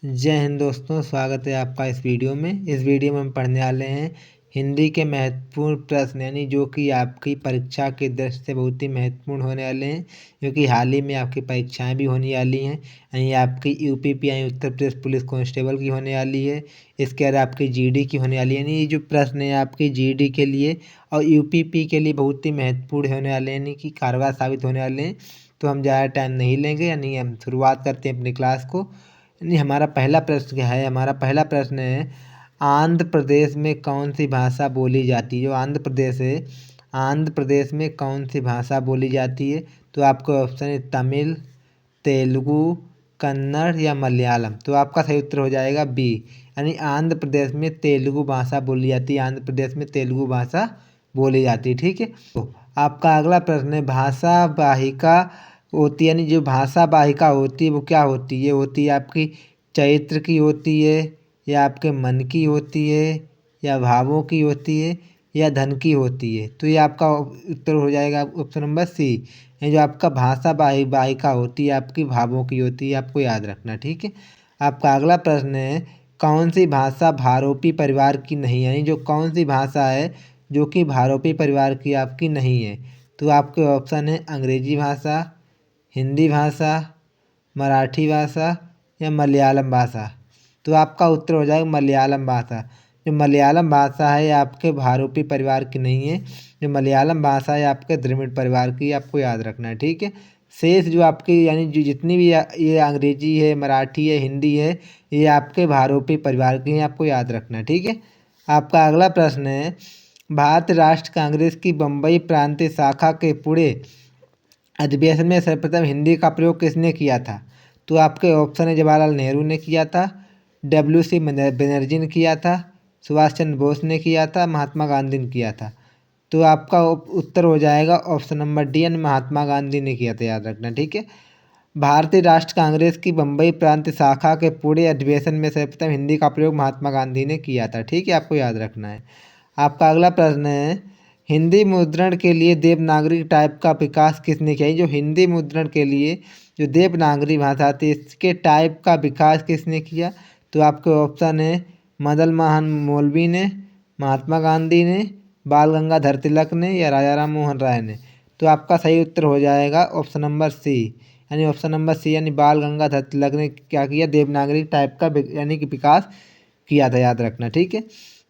जय हिंद दोस्तों, स्वागत है आपका इस वीडियो में। इस वीडियो में हम पढ़ने वाले हैं हिंदी के महत्वपूर्ण प्रश्न, यानी जो कि आपकी परीक्षा की दृष्टि से बहुत ही महत्वपूर्ण होने वाले हैं, क्योंकि हाल ही में आपकी परीक्षाएं भी होने वाली हैं। यानी आपकी यूपी यानी उत्तर प्रदेश पुलिस कांस्टेबल की होने वाली है। इसके अलावा आपकी जीडी की होने वाली है। यानी ये जो प्रश्न है आपकी जीडी के लिए और यूपी के लिए बहुत ही महत्वपूर्ण होने वाले हैं, यानी कि कारगर साबित होने वाले हैं। तो हम ज़्यादा टाइम नहीं लेंगे, यानी हम शुरुआत करते हैं अपनी क्लास को। नहीं, हमारा पहला प्रश्न क्या है? हमारा पहला प्रश्न है, आंध्र प्रदेश में कौन सी भाषा बोली जाती है? जो आंध्र प्रदेश है, आंध्र प्रदेश में कौन सी भाषा बोली जाती है? तो आपको ऑप्शन है तमिल, तेलुगु, कन्नड़ या मलयालम। तो आपका सही उत्तर हो जाएगा बी, यानी आंध्र प्रदेश में तेलुगु भाषा बोली जाती है। आंध्र प्रदेश में तेलुगु भाषा बोली जाती है। ठीक है, तो आपका अगला प्रश्न है, भाषा वाहिका होती है, यानी जो भाषा वाहिका होती है वो क्या होती है? होती है आपकी चरित्र की होती है, या आपके मन की होती है, या भावों की होती है, या धन की होती है। तो ये आपका उत्तर हो जाएगा ऑप्शन नंबर सी। ये जो आपका भाषा वाहिका होती है आपकी भावों की होती है, आपको याद रखना। ठीक है, आपका अगला प्रश्न है, कौन सी भाषा भारोपी परिवार की नहीं है? यानी जो कौन सी भाषा है जो कि भारोपी परिवार की आपकी नहीं है? तो आपके ऑप्शन है अंग्रेजी भाषा, हिंदी भाषा, मराठी भाषा या मलयालम भाषा। तो आपका उत्तर हो जाएगा मलयालम भाषा। जो मलयालम भाषा है आपके भारोपी परिवार की नहीं है। जो मलयालम भाषा है आपके द्रविड़ परिवार की, आपको याद रखना है। ठीक है, शेष जो आपकी यानी जो जितनी भी ये अंग्रेजी है, मराठी है, हिंदी है, ये आपके भारोपी परिवार की हैं, आपको याद रखना है। ठीक है, आपका अगला प्रश्न है, भारतीय राष्ट्र कांग्रेस की बम्बई प्रांतीय शाखा के पूरे अधिवेशन में सर्वप्रथम हिंदी का प्रयोग किसने किया था? तो आपके ऑप्शन है जवाहरलाल नेहरू ने किया था, WC बनर्जी ने किया था, सुभाष चंद्र बोस ने किया था, महात्मा गांधी ने किया था। तो आपका उत्तर हो जाएगा ऑप्शन नंबर डी, यानी महात्मा गांधी ने किया था, याद रखना। ठीक है, भारतीय राष्ट्र कांग्रेस की बम्बई प्रांत शाखा के पूरे अधिवेशन में सर्वप्रथम हिंदी का प्रयोग महात्मा गांधी ने किया था। ठीक है, आपको याद रखना है। आपका अगला प्रश्न है, हिंदी मुद्रण के लिए देवनागरी टाइप का विकास किसने किया? जो हिंदी मुद्रण के लिए जो देवनागरी भाषा थी इसके टाइप का विकास किसने किया? तो आपके ऑप्शन है मदन मोहन मौलवी ने, महात्मा गांधी ने, बाल गंगाधर तिलक ने या राजा राम मोहन राय ने। तो आपका सही उत्तर हो जाएगा ऑप्शन नंबर सी, यानी ऑप्शन नंबर सी, यानी बाल गंगाधर तिलक ने क्या किया? देवनागरी टाइप का यानी कि विकास किया था, याद रखना। ठीक है,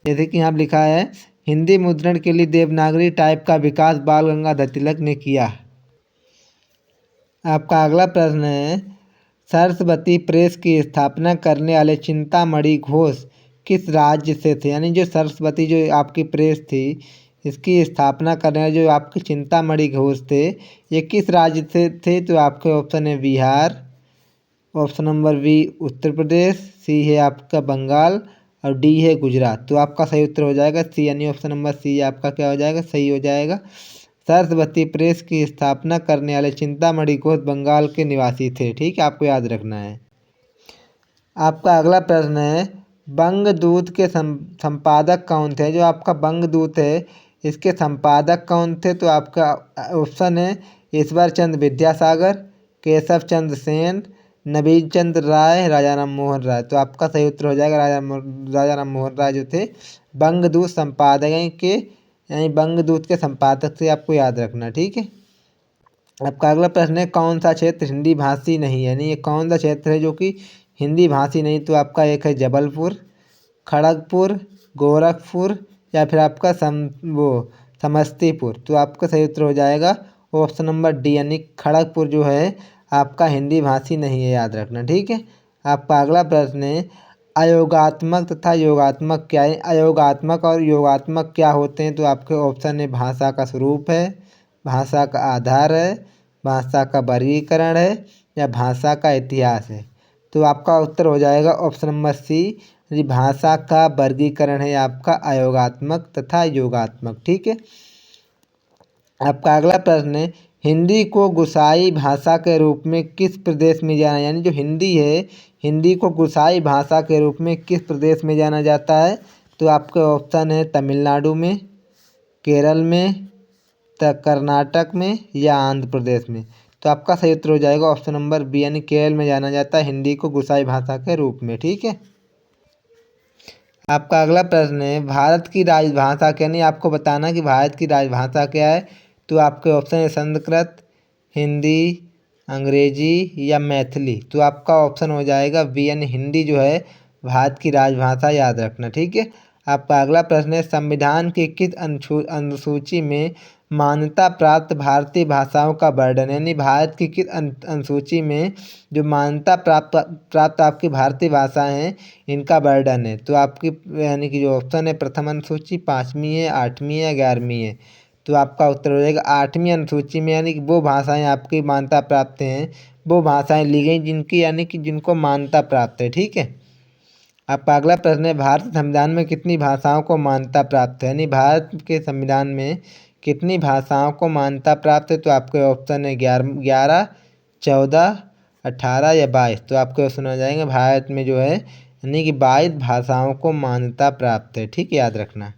जैसे कि यहाँ लिखा है, हिंदी मुद्रण के लिए देवनागरी टाइप का विकास बाल गंगाधर तिलक ने किया। आपका अगला प्रश्न है, सरस्वती प्रेस की स्थापना करने वाले चिंतामणि घोष किस राज्य से थे? यानी जो सरस्वती जो आपकी प्रेस थी इसकी स्थापना करने वाले जो आपके चिंतामणि घोष थे, ये किस राज्य से थे? तो आपके ऑप्शन है Bihar, option number B Uttar Pradesh, सी है आपका बंगाल और डी है गुजरात। तो आपका सही उत्तर हो जाएगा सी, यानी ऑप्शन नंबर सी आपका क्या हो जाएगा? सही हो जाएगा। सरस्वती प्रेस की स्थापना करने वाले चिंतामणि घोष बंगाल के निवासी थे। ठीक है, आपको याद रखना है। आपका अगला प्रश्न है, बंगदूत के संपादक कौन थे? जो आपका बंगदूत है इसके संपादक कौन थे? तो आपका ऑप्शन है ईश्वर चंद्र विद्यासागर, केशव चंद्र सेन, नवीन चंद्र राय, राजा राम मोहन राय। तो आपका सही उत्तर हो जाएगा राजा राम मोहन राय जो थे बंगदूत संपादक के, यानी बंगदूत के संपादक से, आपको याद रखना। ठीक है, आपका अगला प्रश्न है, कौन सा क्षेत्र हिंदी भाषी नहीं है? यानी ये कौन सा क्षेत्र है जो कि हिंदी भाषी नहीं? तो आपका एक है जबलपुर, खड़गपुर, गोरखपुर या फिर आपका समस्तीपुर। तो आपका सही उत्तर हो जाएगा ऑप्शन नंबर डी, यानी खड़गपुर जो है आपका हिंदी भाषी नहीं है, याद रखना। ठीक है, आपका अगला प्रश्न है, अयोगात्मक तथा योगात्मक क्या है? अयोगात्मक और योगात्मक क्या होते हैं? तो आपके ऑप्शन है भाषा का स्वरूप है, भाषा का आधार है, भाषा का वर्गीकरण है या भाषा का इतिहास है। तो आपका उत्तर हो जाएगा ऑप्शन नंबर सी, यदि भाषा का वर्गीकरण है आपका अयोगात्मक तथा योगात्मक। ठीक है, आपका अगला प्रश्न है, हिंदी को गुसाई भाषा के रूप में किस प्रदेश में जाना, यानी जो हिंदी है हिंदी को गुसाई भाषा के रूप में किस प्रदेश में जाना जाता है? तो आपके ऑप्शन है तमिलनाडु में, केरल में, कर्नाटक में या आंध्र प्रदेश में। तो तो आपका सही उत्तर हो जाएगा ऑप्शन नंबर बी, यानी केरल में जाना जाता है हिंदी को गुसाई भाषा के रूप में। ठीक है। आपका अगला प्रश्न है, भारत की राजभाषा क्या, नहीं आपको बताना कि भारत की राजभाषा क्या है। तो आपके ऑप्शन है संस्कृत, हिंदी, अंग्रेजी या मैथिली। तो आपका ऑप्शन हो जाएगा बी, यानी हिंदी जो है भारत की राजभाषा, याद रखना। ठीक है। आपका अगला प्रश्न है, संविधान की किस अनुसूची में मान्यता प्राप्त भारतीय भाषाओं का वर्णन, यानी भारत की किस अनुसूची में जो मान्यता प्राप्त आपकी भारतीय भाषाएं हैं इनका वर्णन है। तो आपकी यानी कि जो ऑप्शन है प्रथम अनुसूची, 5वीं है, 8वीं है, 11वीं है। तो आपका उत्तर हो जाएगा 8वीं अनुसूची में, यानी कि वो भाषाएं आपकी मान्यता प्राप्त हैं, वो भाषाएं ली गई जिनकी यानी कि जिनको मान्यता प्राप्त है। ठीक है। आपका अगला प्रश्न है, भारत संविधान में कितनी भाषाओं को मान्यता प्राप्त है, यानी भारत के संविधान में कितनी भाषाओं को मान्यता प्राप्त है। तो आपके ऑप्शन है 11, 14, 18 या 22। तो आपके ऑप्शन हो जाएंगे भारत में जो है यानी कि 22 भाषाओं को मान्यता प्राप्त है। ठीक है, याद रखना।